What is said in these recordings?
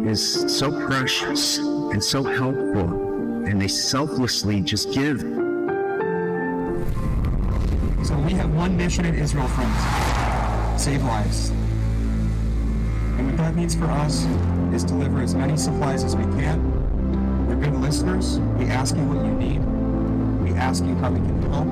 is so precious and so helpful, and they selflessly just give. So we have one mission in Israel, friends: save lives. And what that means for us is deliver as many supplies as we can. We're good listeners. We ask you what you need. We ask you how we can help.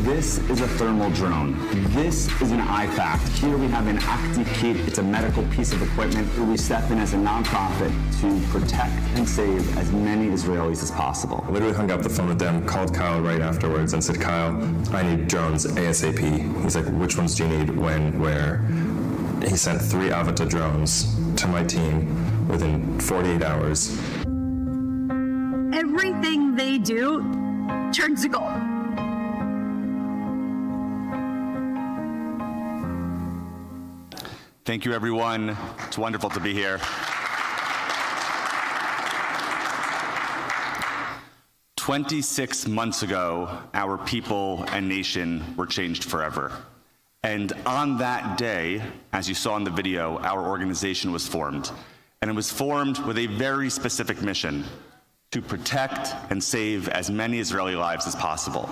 This is a thermal drone. This is an IFAC. Here we have an Active Kit. It's a medical piece of equipment where we step in as a nonprofit to protect and save as many Israelis as possible. I literally hung up the phone with them, called Kyle right afterwards and said, Kyle, I need drones ASAP. He's like, which ones do you need, when, where? He sent 3 Avata drones to my team within 48 hours. Everything they do turns to gold. Thank you, everyone. It's wonderful to be here. 26 months ago, our people and nation were changed forever. And on that day, as you saw in the video, our organization was formed. And it was formed with a very specific mission: to protect and save as many Israeli lives as possible.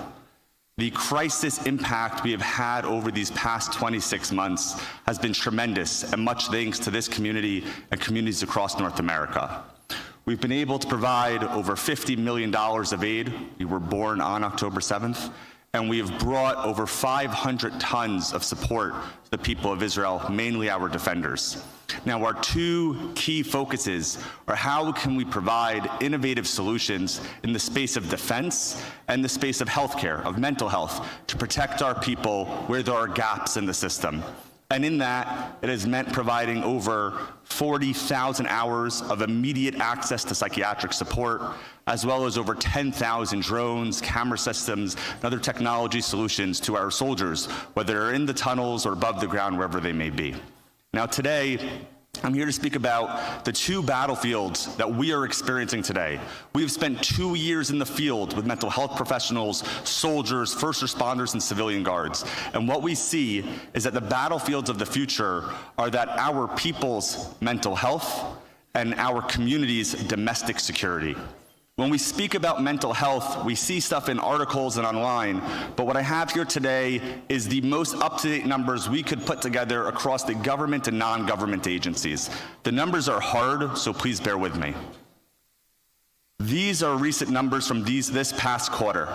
The crisis impact we have had over these past 26 months has been tremendous, and much thanks to this community and communities across North America. We've been able to provide over $50 million of aid. We were born on October 7th, and we have brought over 500 tons of support to the people of Israel, mainly our defenders. Now, our 2 key focuses are how can we provide innovative solutions in the space of defense and the space of healthcare, of mental health, to protect our people where there are gaps in the system. And in that, it has meant providing over 40,000 hours of immediate access to psychiatric support, as well as over 10,000 drones, camera systems, and other technology solutions to our soldiers, whether they're in the tunnels or above the ground, wherever they may be. Now today, I'm here to speak about the 2 battlefields that we are experiencing today. We have spent 2 years in the field with mental health professionals, soldiers, first responders, and civilian guards. And what we see is that the battlefields of the future are that our people's mental health and our community's domestic security. When we speak about mental health, we see stuff in articles and online, but what I have here today is the most up-to-date numbers we could put together across the government and non-government agencies. The numbers are hard, so please bear with me. These are recent numbers from this past quarter.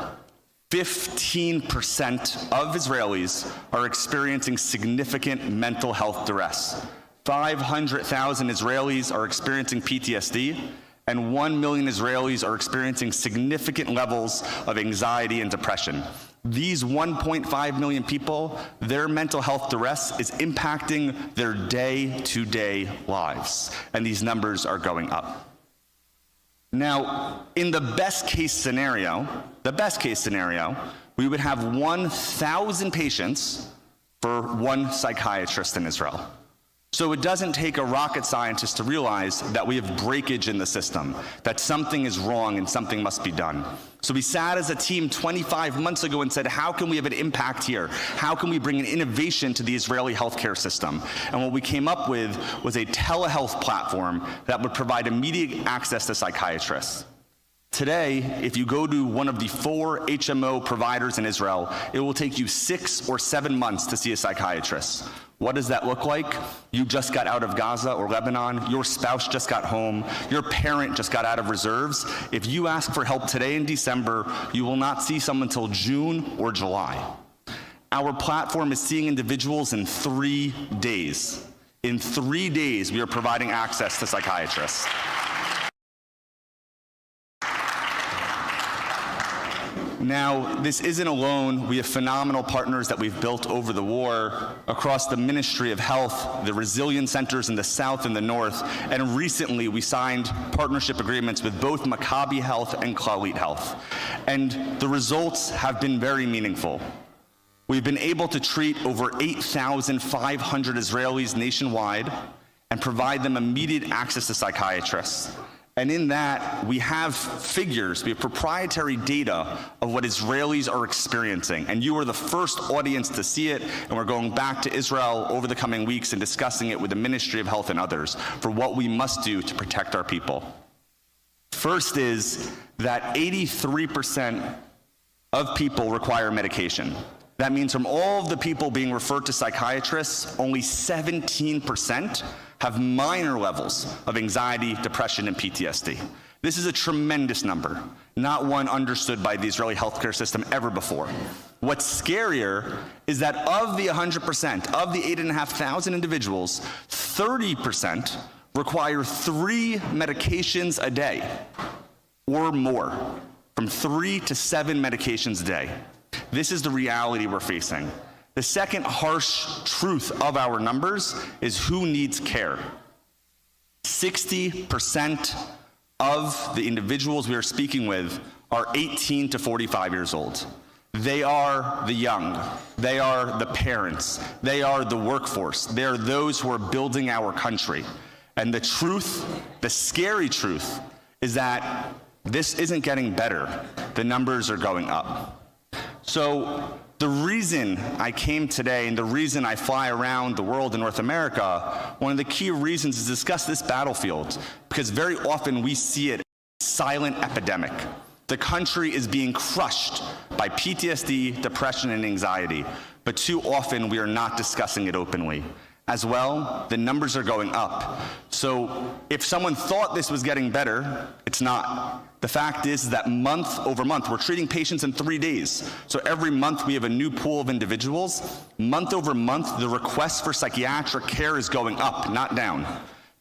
15% of Israelis are experiencing significant mental health duress. 500,000 Israelis are experiencing PTSD, and 1 million Israelis are experiencing significant levels of anxiety and depression. These 1.5 million people, their mental health duress is impacting their day-to-day lives, and these numbers are going up. Now, in the best case scenario, we would have 1,000 patients for 1 psychiatrist in Israel. So it doesn't take a rocket scientist to realize that we have breakage in the system, that something is wrong and something must be done. So we sat as a team 25 months ago and said, how can we have an impact here? How can we bring an innovation to the Israeli healthcare system? And what we came up with was a telehealth platform that would provide immediate access to psychiatrists. Today, if you go to one of the 4 HMO providers in Israel, it will take you 6 or 7 months to see a psychiatrist. What does that look like? You just got out of Gaza or Lebanon, your spouse just got home, your parent just got out of reserves. If you ask for help today in December, you will not see someone until June or July. Our platform is seeing individuals in 3 days. In 3 days, we are providing access to psychiatrists. Now, this isn't alone. We have phenomenal partners that we've built over the war across the Ministry of Health, the resilience centers in the South and the North, and recently we signed partnership agreements with both Maccabi Health and Clalit Health. And the results have been very meaningful. We've been able to treat over 8,500 Israelis nationwide and provide them immediate access to psychiatrists. And in that, we have figures, we have proprietary data of what Israelis are experiencing. And you are the first audience to see it, and we're going back to Israel over the coming weeks and discussing it with the Ministry of Health and others for what we must do to protect our people. First is that 83% of people require medication. That means from all of the people being referred to psychiatrists, only 17% have minor levels of anxiety, depression, and PTSD. This is a tremendous number, not one understood by the Israeli healthcare system ever before. What's scarier is that of the 100%, of the 8,500 individuals, 30% require 3 medications a day or more, from 3 to 7 medications a day. This is the reality we're facing. The second harsh truth of our numbers is who needs care. 60% of the individuals we are speaking with are 18 to 45 years old. They are the young, they are the parents, they are the workforce, they are those who are building our country. And the truth, the scary truth, is that this isn't getting better. The numbers are going up. So the reason I came today and the reason I fly around the world in North America, one of the key reasons is to discuss this battlefield, because very often we see it as a silent epidemic. The country is being crushed by PTSD, depression, and anxiety, but too often we are not discussing it openly. As well, the numbers are going up. So if someone thought this was getting better, it's not. The fact is that month over month, we're treating patients in 3 days. So every month we have a new pool of individuals. Month over month, the request for psychiatric care is going up, not down.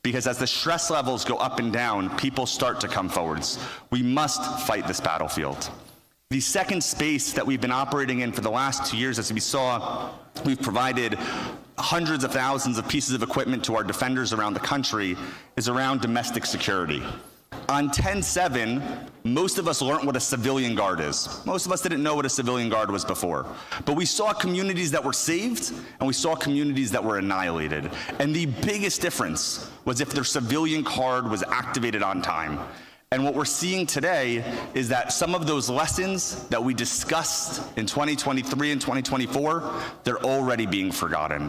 Because as the stress levels go up and down, people start to come forwards. We must fight this battlefield. The second space that we've been operating in for the last 2 years, as we saw, we've provided hundreds of thousands of pieces of equipment to our defenders around the country, is around domestic security. On 10/7, most of us learned what a civilian guard is. Most of us didn't know what a civilian guard was before. But we saw communities that were saved, and we saw communities that were annihilated. And the biggest difference was if their civilian card was activated on time. And what we're seeing today is that some of those lessons that we discussed in 2023 and 2024, they're already being forgotten.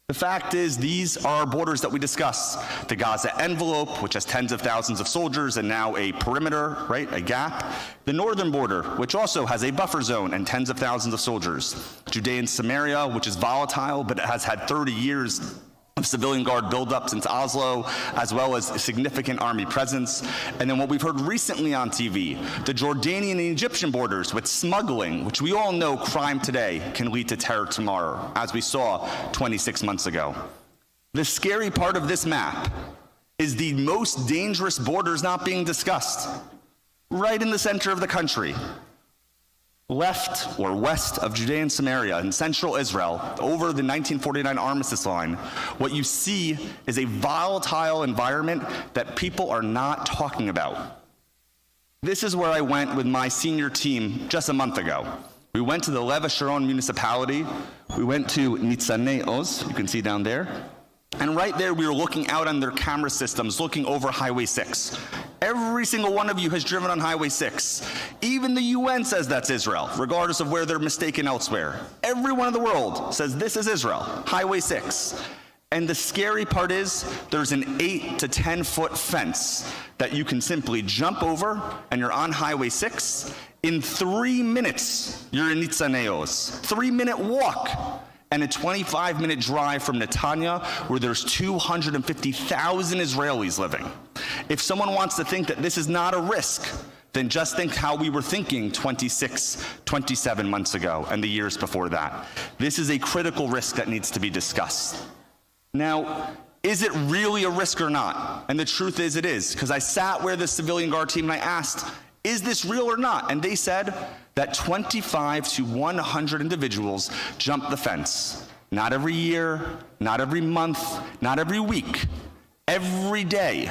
The fact is, these are our borders that we discuss. The Gaza envelope, which has tens of thousands of soldiers and now a perimeter, right, a gap. The northern border, which also has a buffer zone and tens of thousands of soldiers. Judea and Samaria, which is volatile, but it has had 30 years of civilian guard buildup since Oslo, as well as a significant army presence. And then what we've heard recently on TV, the Jordanian and Egyptian borders with smuggling, which we all know crime today can lead to terror tomorrow, as we saw 26 months ago. The scary part of this map is the most dangerous borders not being discussed. Right in the center of the country. Left or west of Judea and Samaria in central Israel, over the 1949 armistice line, what you see is a volatile environment that people are not talking about. This is where I went with my senior team just a month ago. We went to the Lev Sharon municipality. We went to Nitzanei Oz, you can see down there. And right there, we were looking out on their camera systems, looking over Highway 6. Every single one of you has driven on Highway 6. Even the UN says that's Israel, regardless of where they're mistaken elsewhere. Everyone in the world says this is Israel, Highway 6. And the scary part is there's an 8 to 10 foot fence that you can simply jump over and you're on Highway 6. In 3 minutes, you're in Nitzanei Oz. 3-minute walk. And a 25-minute drive from Netanya, where there's 250,000 Israelis living. If someone wants to think that this is not a risk, then just think how we were thinking 26, 27 months ago and the years before that. This is a critical risk that needs to be discussed. Now, is it really a risk or not? And the truth is it is, because I sat with the civilian guard team and I asked, is this real or not? And they said that 25 to 100 individuals jump the fence. Not every year, not every month, not every week. Every day,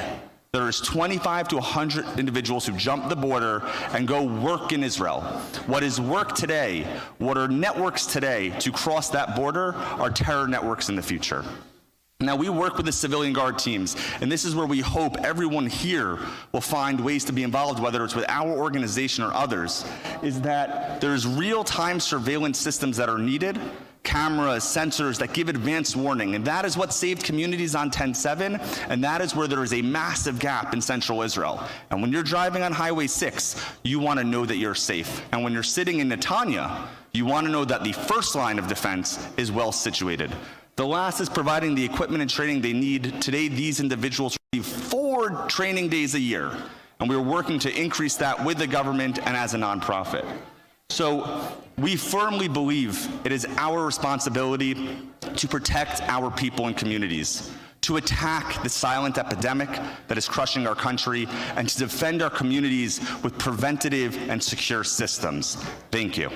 there is 25 to 100 individuals who jump the border and go work in Israel. What is work today, what are networks today to cross that border, are terror networks in the future. Now, we work with the civilian guard teams, and this is where we hope everyone here will find ways to be involved, whether it's with our organization or others, is that there's real-time surveillance systems that are needed, cameras, sensors that give advanced warning, and that is what saved communities on 10/7, and that is where there is a massive gap in central Israel. And when you're driving on Highway 6, you want to know that you're safe. And when you're sitting in Netanya, you want to know that the first line of defense is well situated. The last is providing the equipment and training they need. Today, these individuals receive 4 training days a year, and we're working to increase that with the government and as a nonprofit. So we firmly believe it is our responsibility to protect our people and communities, to attack the silent epidemic that is crushing our country, and to defend our communities with preventative and secure systems. Thank you.